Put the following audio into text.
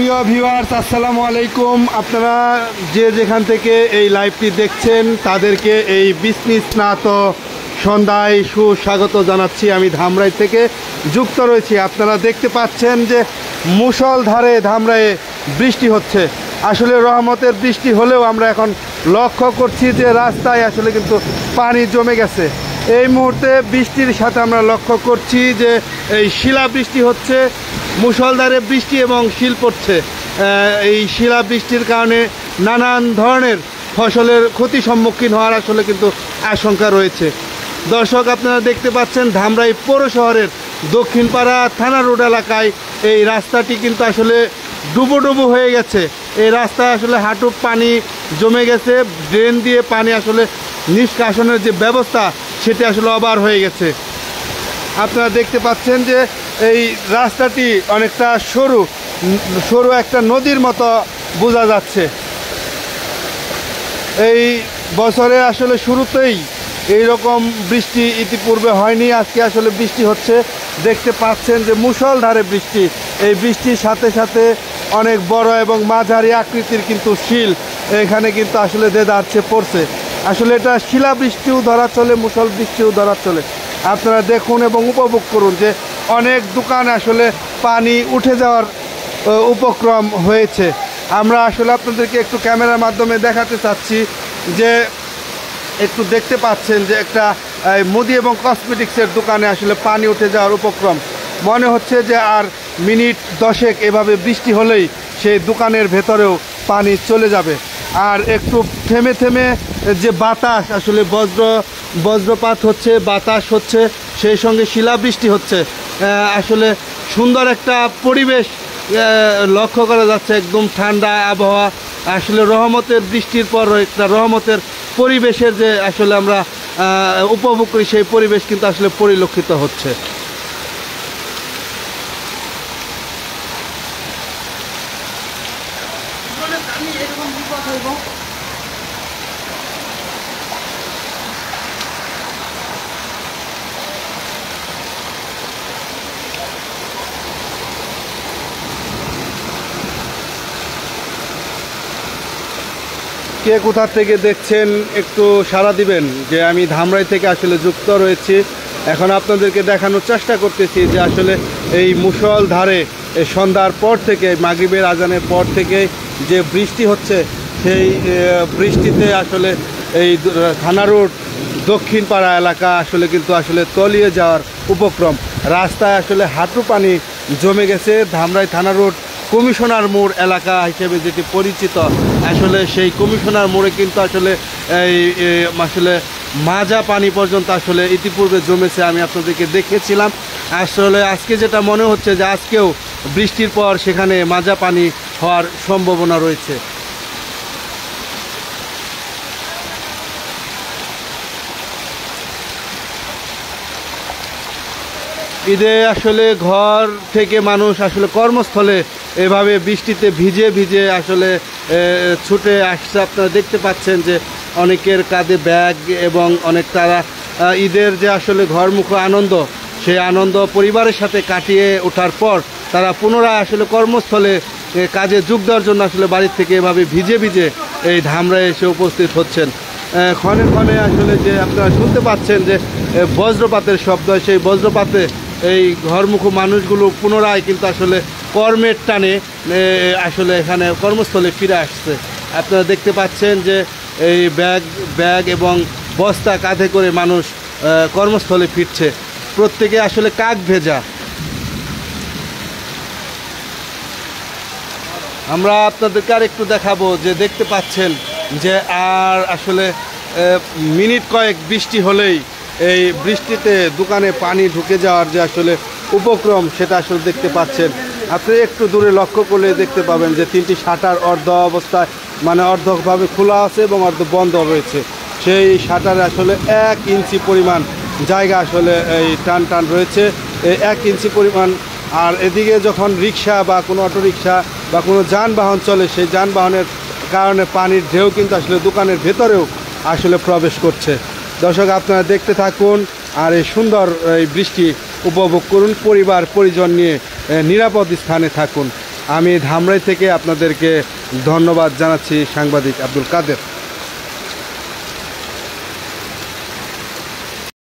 প্রিয় ভিউয়ার্স, আসসালামু আলাইকুম। আপনারা যে যেখান থেকে এই লাইভটি দেখছেন তাদেরকে এই বিসমিস স্নাত সন্ধ্যায় সুস্বাগত জানাচ্ছি। আমি ধামরাই থেকে যুক্ত রয়েছি। আপনারা দেখতে পাচ্ছেন যে মুষলধারে ধামরায়ে বৃষ্টি হচ্ছে। আসলে রহমতের বৃষ্টি হলেও আমরা এখন লক্ষ্য করছি যে রাস্তায় আসলে কিন্তু পানি জমে গেছে। এই মুহূর্তে বৃষ্টির সাথে আমরা লক্ষ্য করছি যে এই শিলাবৃষ্টি হচ্ছে, মুষলধারে বৃষ্টি এবং শিল পড়ছে। এই শিলাবৃষ্টির কারণে নানান ধরনের ফসলের ক্ষতি সম্মুখীন হওয়ার আসলে কিন্তু আশঙ্কা রয়েছে। দর্শক, আপনারা দেখতে পাচ্ছেন ধামরাই পৌর শহরের দক্ষিণপাড়া থানা রোড এলাকায় এই রাস্তাটি কিন্তু আসলে ডুবো হয়ে গেছে। এই রাস্তায় আসলে হাঁটু পানি জমে গেছে। ড্রেন দিয়ে পানি আসলে নিষ্কাশনের যে ব্যবস্থা সেটি আসলে অবার হয়ে গেছে। আপনারা দেখতে পাচ্ছেন যে এই রাস্তাটি অনেকটা সরু একটা নদীর মতো বোঝা যাচ্ছে। এই বছরে আসলে শুরুতেই এই রকম বৃষ্টি ইতিপূর্বে হয়নি। আজকে আসলে বৃষ্টি হচ্ছে। দেখতে পাচ্ছেন যে মুষলধারে বৃষ্টি। এই বৃষ্টির সাথে সাথে অনেক বড় এবং মাঝারি আকৃতির কিন্তু শিল এখানে কিন্তু আসলে দেদারছে পড়ছে। আসলে এটা শিলাবৃষ্টিও ধরা চলে, মুষল বৃষ্টিও ধরা চলে। আপনারা দেখুন এবং উপভোগ করুন যে অনেক দোকান আসলে পানি উঠে যাওয়ার উপক্রম হয়েছে। আমরা আসলে আপনাদেরকে একটু ক্যামেরার মাধ্যমে দেখাতে চাচ্ছি যে একটু দেখতে পাচ্ছেন যে একটা মুদি এবং কসমেটিক্সের দোকানে আসলে পানি উঠে যাওয়ার উপক্রম। মনে হচ্ছে যে আর মিনিট 10 এভাবে বৃষ্টি হলেই সেই দোকানের ভেতরেও পানি চলে যাবে। আর একটু থেমে থেমে যে বাতাস, আসলে বজ্রপাত হচ্ছে, বাতাস হচ্ছে, সেই সঙ্গে শিলাবৃষ্টি হচ্ছে। আসলে সুন্দর একটা পরিবেশ লক্ষ্য করা যাচ্ছে। একদম ঠান্ডা আবহাওয়া। আসলে রহমতের বৃষ্টির পর একটা রহমতের পরিবেশের যে আসলে আমরা উপভোগ করি, সেই পরিবেশ কিন্তু আসলে পরিলক্ষিত হচ্ছে। কে কোথা থেকে দেখছেন একটু সাড়া দিবেন যে আমি ধামরাই থেকে আসলে যুক্ত রয়েছি। এখন আপনাদেরকে দেখানোর চেষ্টা করতেছি যে আসলে এই মুষলধারে সন্ধ্যার পর থেকে, মাগরিবের আজানের পর থেকে যে বৃষ্টি হচ্ছে, সেই বৃষ্টিতে আসলে এই থানা রোড দক্ষিণপাড়া এলাকা আসলে কিন্তু আসলে তলিয়ে যাওয়ার উপক্রম। রাস্তায় আসলে হাঁটু পানি জমে গেছে। ধামরাই থানা রোড কমিশনার মোড় এলাকা হিসেবে যেটি পরিচিত, আসলে সেই কমিশনার মোড়ে কিন্তু আসলে আসলে মাজা পানি পর্যন্ত আসলে ইতিপূর্বে জমেছে। আমি আপনাদেরকে দেখেছিলাম। আসলে আজকে যেটা মনে হচ্ছে যে আজকেও বৃষ্টির পর সেখানে মাজা পানি হওয়ার সম্ভাবনা রয়েছে। ঈদে আসলে ঘর থেকে মানুষ আসলে কর্মস্থলে এভাবে বৃষ্টিতে ভিজে ভিজে আসলে ছুটে আসছে। আপনারা দেখতে পাচ্ছেন যে অনেকের কাঁধে ব্যাগ এবং অনেক তারা ঈদের যে আসলে ঘরমুখো আনন্দ, সেই আনন্দ পরিবারের সাথে কাটিয়ে ওঠার পর তারা পুনরায় আসলে কর্মস্থলে কাজে যোগ দেওয়ার জন্য আসলে বাড়ির থেকে এভাবে ভিজে ভিজে এই ধামরায় এসে উপস্থিত হচ্ছেন। ক্ষণে ক্ষণে আসলে যে আপনারা শুনতে পাচ্ছেন যে বজ্রপাতের শব্দ, সেই বজ্রপাতে এই ঘরমুখো মানুষগুলো পুনরায় কিন্তু আসলে কর্মের টানে আসলে এখানে কর্মস্থলে ফিরে আসছে। আপনারা দেখতে পাচ্ছেন যে এই ব্যাগ এবং বস্তা কাঁধে করে মানুষ কর্মস্থলে ফিরছে। প্রত্যেকে আসলে কাক ভেজা। আমরা আপনাদেরকে আর একটু দেখাবো যে দেখতে পাচ্ছেন যে আর আসলে মিনিট কয়েক বৃষ্টি হলেই এই বৃষ্টিতে দোকানে পানি ঢুকে যাওয়ার যে আসলে উপক্রম, সেটা আসলে দেখতে পাচ্ছেন। আপনি একটু দূরে লক্ষ্য করলে দেখতে পাবেন যে 3টি শাটার অর্ধ অবস্থায়, মানে অর্ধভাবে খোলা আছে এবং অর্ধ বন্ধ রয়েছে। সেই শাটারে আসলে 1 ইঞ্চি পরিমাণ জায়গা আসলে এই টান রয়েছে, এই 1 ইঞ্চি পরিমাণ। আর এদিকে যখন রিক্সা বা কোনো অটোরিক্সা বা কোনো যানবাহন চলে, সেই যানবাহনের কারণে পানির ঢেউ কিন্তু আসলে দোকানের ভেতরেও আসলে প্রবেশ করছে। দর্শক, আপনারা দেখতে থাকুন আর এই সুন্দর এই বৃষ্টি উপভোগ করুন। পরিবার পরিজন নিয়ে নিরাপদ স্থানে থাকুন। আমি ধামরাই থেকে আপনাদেরকে ধন্যবাদ জানাচ্ছি। সাংবাদিক আব্দুল কাদের।